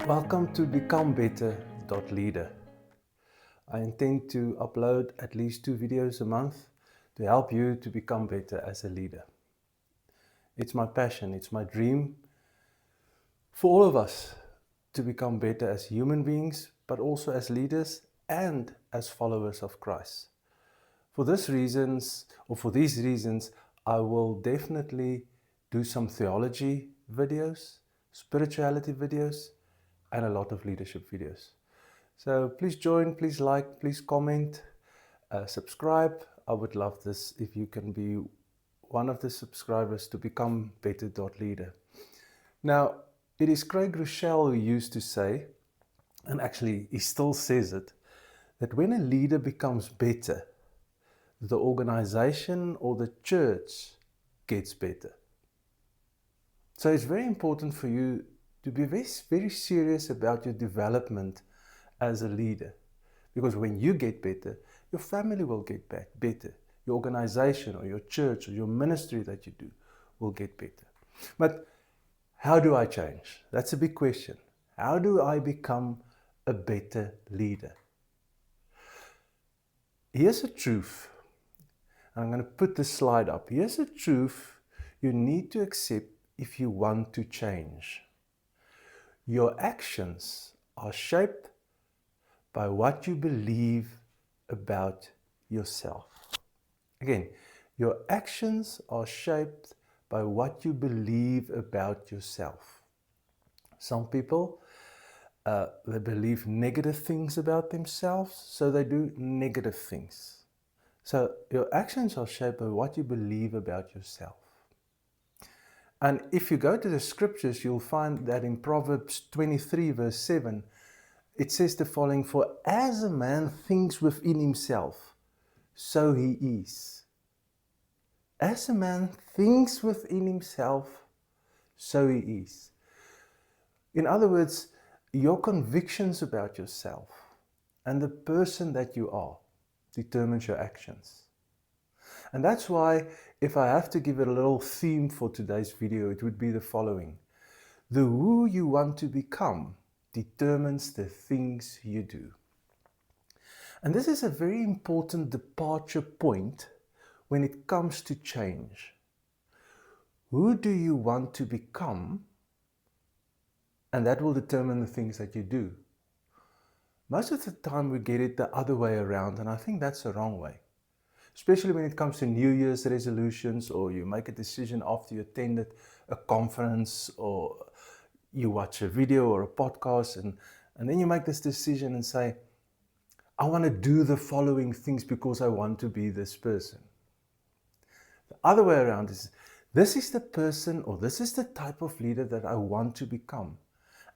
Welcome to Become Better Leader. I intend to upload at least 2 videos a month to help you to become better as a leader. It's my passion, it's my dream for all of us to become better as human beings, but also as leaders and as followers of Christ. For these reasons, I will definitely do some theology videos, spirituality videos, and a lot of leadership videos. So please join, please like, please comment, subscribe. I would love this if you can be one of the subscribers to become Better Leader. Now, it is Craig Rochelle who used to say, and actually he still says it, that when a leader becomes better, the organization or the church gets better. So it's very important for you to be very, very serious about your development as a leader. Because when you get better, your family will get better. Your organization or your church or your ministry that you do will get better. But how do I change? That's a big question. How do I become a better leader? Here's a truth. I'm going to put this slide up. Here's a truth you need to accept if you want to change. Your actions are shaped by what you believe about yourself. Again, your actions are shaped by what you believe about yourself. Some people, they believe negative things about themselves, so they do negative things. So your actions are shaped by what you believe about yourself. And if you go to the scriptures, you'll find that in Proverbs 23 verse 7, it says the following, "For as a man thinks within himself, so he is." As a man thinks within himself, so he is. In other words, your convictions about yourself and the person that you are determines your actions. And that's why, if I have to give it a little theme for today's video, it would be the following. The who you want to become determines the things you do. And this is a very important departure point when it comes to change. Who do you want to become? And that will determine the things that you do. Most of the time we get it the other way around, and I think that's the wrong way. Especially when it comes to New Year's resolutions, or you make a decision after you attended a conference, or you watch a video or a podcast, and then you make this decision and say, I want to do the following things because I want to be this person. The other way around is, this is the person or this is the type of leader that I want to become.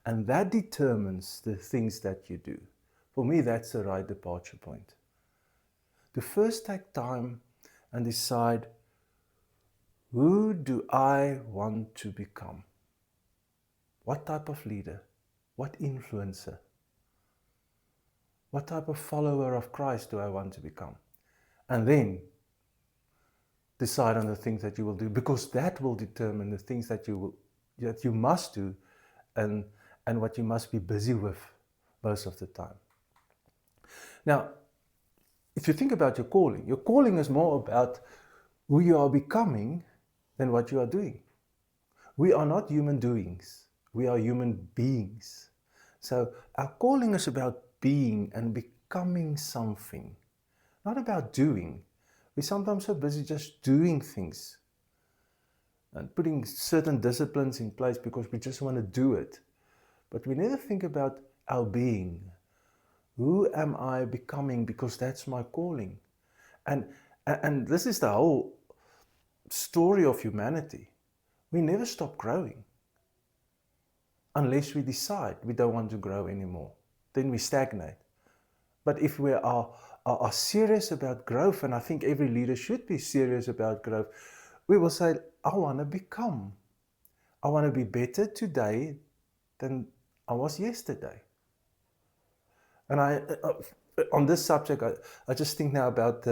And that determines the things that you do. For me, that's the right departure point. To first take time and decide, who do I want to become? What type of leader? What influencer? What type of follower of Christ do I want to become? And then decide on the things that you will do, because that will determine the things that you must do and what you must be busy with most of the time. Now, if you think about your calling is more about who you are becoming than what you are doing. We are not human doings. We are human beings. So our calling is about being and becoming something, not about doing. We're sometimes so busy just doing things and putting certain disciplines in place because we just want to do it. But we never think about our being. Who am I becoming? Because that's my calling. And this is the whole story of humanity. We never stop growing unless we decide we don't want to grow anymore. Then we stagnate. But if we are serious about growth, and I think every leader should be serious about growth, we will say, I want to become. I want to be better today than I was yesterday. And on this subject, I just think now about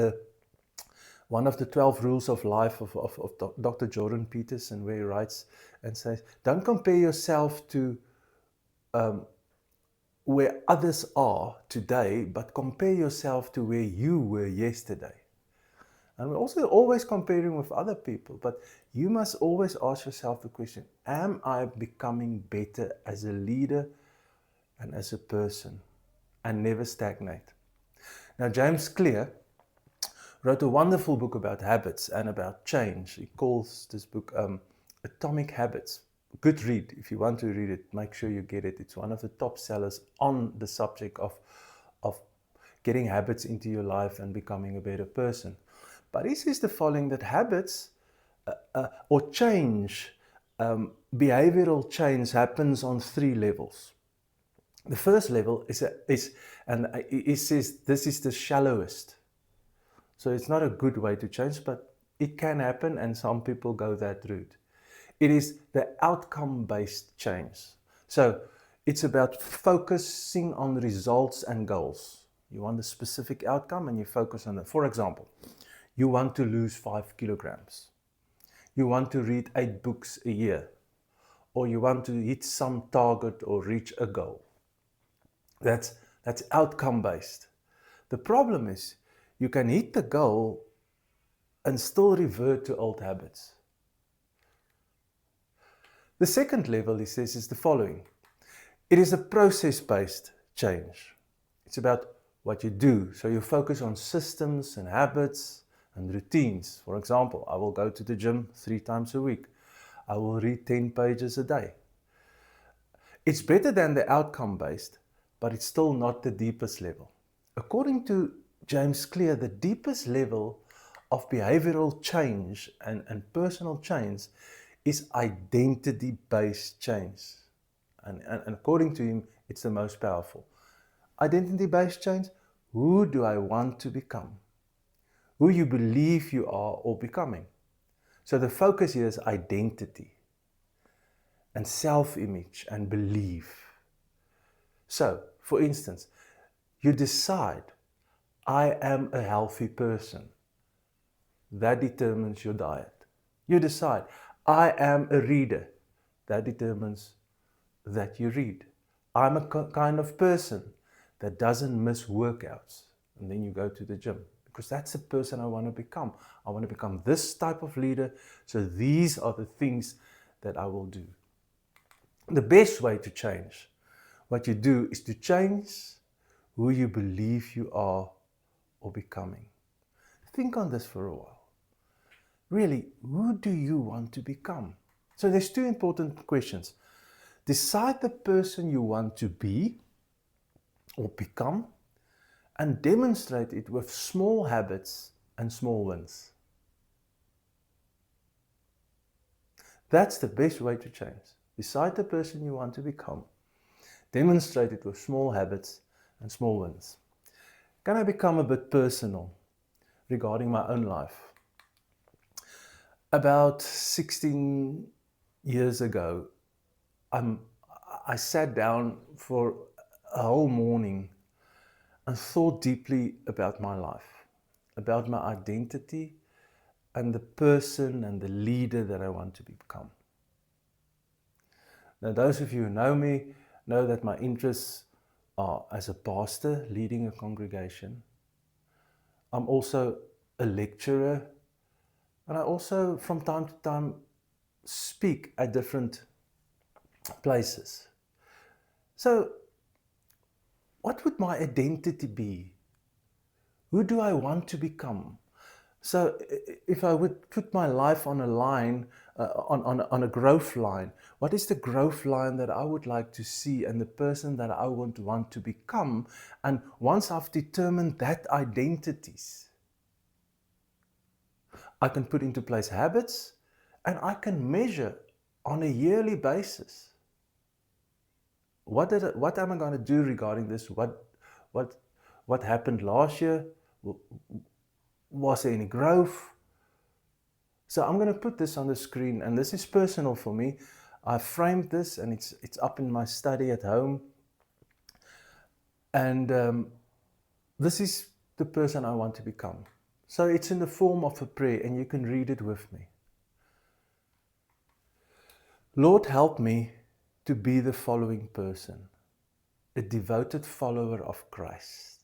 one of the 12 rules of life of Dr. Jordan Peterson, where he writes and says, don't compare yourself to where others are today, but compare yourself to where you were yesterday. And we're also always comparing with other people, but you must always ask yourself the question, am I becoming better as a leader and as a person? And never stagnate. Now, James Clear wrote a wonderful book about habits and about change. He calls this book Atomic Habits. Good read. If you want to read it, make sure you get it. It's one of the top sellers on the subject of getting habits into your life and becoming a better person. But he says the following, that habits or change, behavioral change happens on 3 levels. The first level and he says this is the shallowest. So it's not a good way to change, but it can happen, and some people go that route. It is the outcome-based change. So it's about focusing on results and goals. You want a specific outcome and you focus on it. For example, you want to lose 5 kilograms. You want to read 8 books a year. Or you want to hit some target or reach a goal. That's outcome-based. The problem is you can hit the goal and still revert to old habits. The second level, he says, is the following. It is a process-based change. It's about what you do. So you focus on systems and habits and routines. For example, I will go to the gym 3 times a week. I will read 10 pages a day. It's better than the outcome-based, but it's still not the deepest level. According to James Clear, the deepest level of behavioral change and personal change is identity-based change. And according to him, it's the most powerful. Identity-based change, who do I want to become? Who you believe you are or becoming. So the focus here is identity and self-image and belief. So, for instance, you decide, I am a healthy person. That determines your diet. You decide, I am a reader. That determines that you read. I'm a kind of person that doesn't miss workouts. And then you go to the gym. Because that's the person I want to become. I want to become this type of leader. So these are the things that I will do. The best way to change what you do is to change who you believe you are or becoming. Think on this for a while. Really, who do you want to become? So there's 2 important questions. Decide the person you want to be or become, and demonstrate it with small habits and small wins. That's the best way to change. Decide the person you want to become. Demonstrate it with small habits and small wins. Can I become a bit personal regarding my own life? About 16 years ago, I sat down for a whole morning and thought deeply about my life, about my identity and the person and the leader that I want to become. Now, those of you who know me know that my interests are as a pastor leading a congregation. I'm also a lecturer, and I also from time to time speak at different places. So what would my identity be? Who do I want to become? So if I would put my life on a line, on a growth line, what is the growth line that I would like to see and the person that I would want to become? And once I've determined that identities, I can put into place habits and I can measure on a yearly basis. What am I going to do regarding this? What happened last year? Was there any growth? So I'm going to put this on the screen, and this is personal for me. I framed this, and it's up in my study at home. And this is the person I want to become. So it's in the form of a prayer, and you can read it with me. Lord, help me to be the following person. a devoted follower of Christ,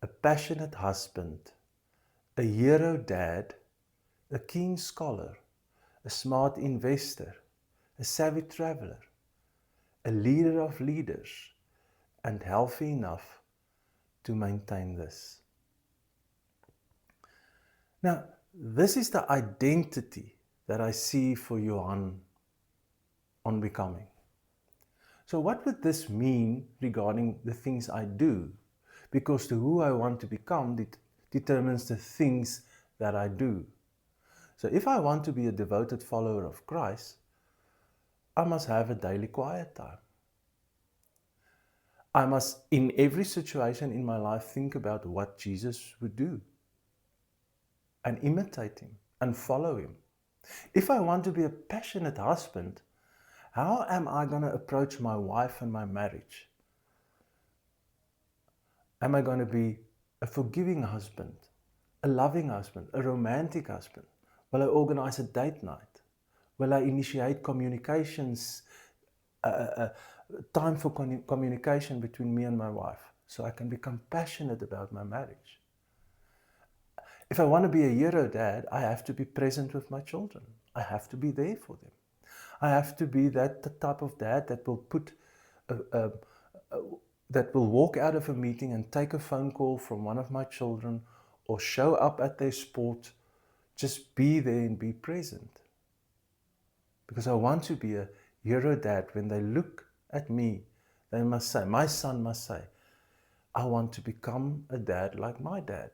a passionate husband, a hero dad, a keen scholar, a smart investor, a savvy traveler, a leader of leaders, and healthy enough to maintain this. Now, this is the identity that I see for Johan on becoming. So what would this mean regarding the things I do? Because the who I want to become determines the things that I do. So if I want to be a devoted follower of Christ, I must have a daily quiet time. I must, in every situation in my life, think about what Jesus would do and imitate him and follow him. If I want to be a passionate husband, how am I going to approach my wife and my marriage? Am I going to be a forgiving husband, a loving husband, a romantic husband? Will I organize a date night? Will I initiate communications, time for communication between me and my wife so I can become passionate about my marriage? If I want to be a hero dad, I have to be present with my children. I have to be there for them. I have to be the type of dad that will that will walk out of a meeting and take a phone call from one of my children or show up at their sport. Just be there and be present. Because I want to be a hero dad. When they look at me, they must say, my son must say, I want to become a dad like my dad.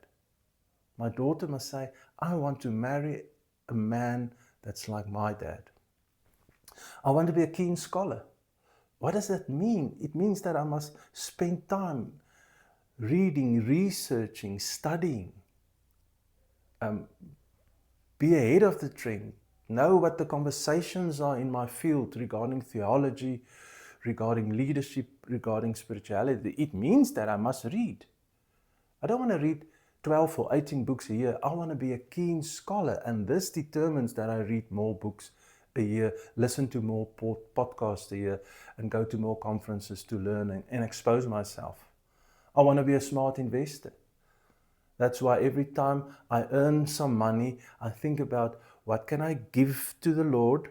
My daughter must say, I want to marry a man that's like my dad. I want to be a keen scholar. What does that mean? It means that I must spend time reading, researching, studying. Be ahead of the trend. Know what the conversations are in my field regarding theology, regarding leadership, regarding spirituality. It means that I must read. I don't want to read 12 or 18 books a year. I want to be a keen scholar, and this determines that I read more books a year, listen to more podcasts a year, and go to more conferences to learn and expose myself. I want to be a smart investor. That's why every time I earn some money, I think about what can I give to the Lord?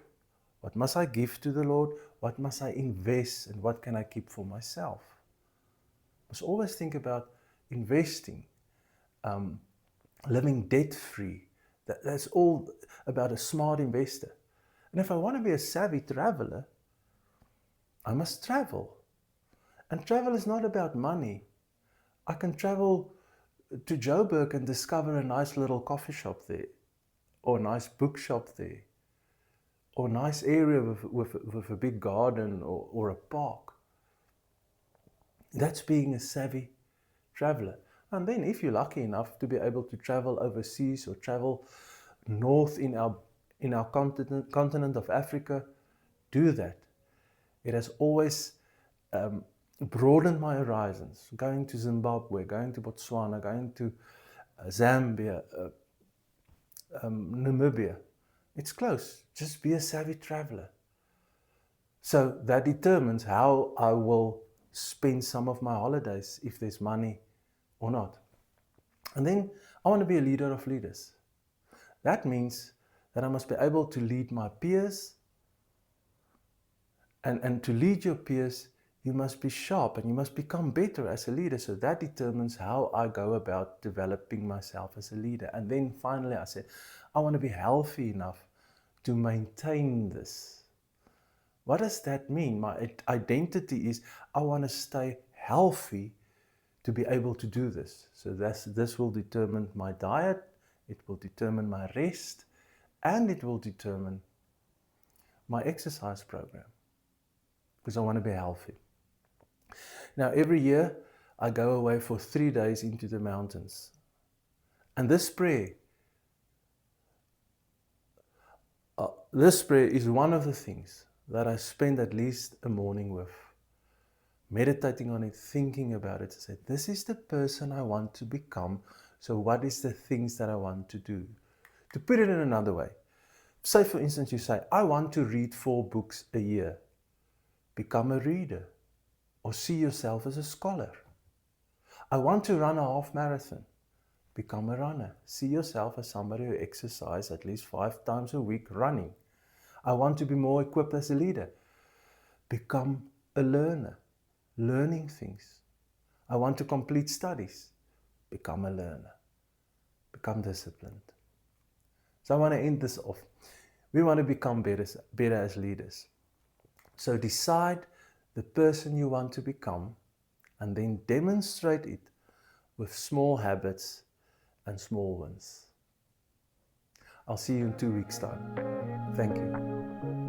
What must I give to the Lord? What must I invest? And what can I keep for myself? I must always think about investing, living debt-free. That's all about a smart investor. And if I want to be a savvy traveler, I must travel. And travel is not about money. I can travel to Joburg and discover a nice little coffee shop there, or a nice bookshop there, or a nice area with a big garden or a park. That's being a savvy traveler. And then if you're lucky enough to be able to travel overseas or travel north in our continent of Africa, do that. It has always broadened my horizons. Going to Zimbabwe, going to Botswana, going to Zambia, Namibia. It's close. Just be a savvy traveler. So that determines how I will spend some of my holidays, if there's money or not. And then I want to be a leader of leaders. That means that I must be able to lead my peers. And to lead your peers, you must be sharp and you must become better as a leader. So that determines how I go about developing myself as a leader. And then finally I said, I want to be healthy enough to maintain this. What does that mean? My identity is I want to stay healthy to be able to do this. So this will determine my diet, it will determine my rest, and it will determine my exercise program, because I want to be healthy. Now, every year I go away for 3 days into the mountains. And this prayer is one of the things that I spend at least a morning with, meditating on it, thinking about it, to say, this is the person I want to become, so what is the things that I want to do? To put it in another way, say for instance you say, I want to read 4 books a year. Become a reader. or see yourself as a scholar. I want to run a half marathon. Become a runner. See yourself as somebody who exercises at least 5 times a week running. I want to be more equipped as a leader. Become a learner, learning things. I want to complete studies. Become a learner. Become disciplined. So I want to end this off. We want to become better as leaders. So decide the person you want to become and then demonstrate it with small habits and small wins. I'll see you in 2 weeks' time. Thank you.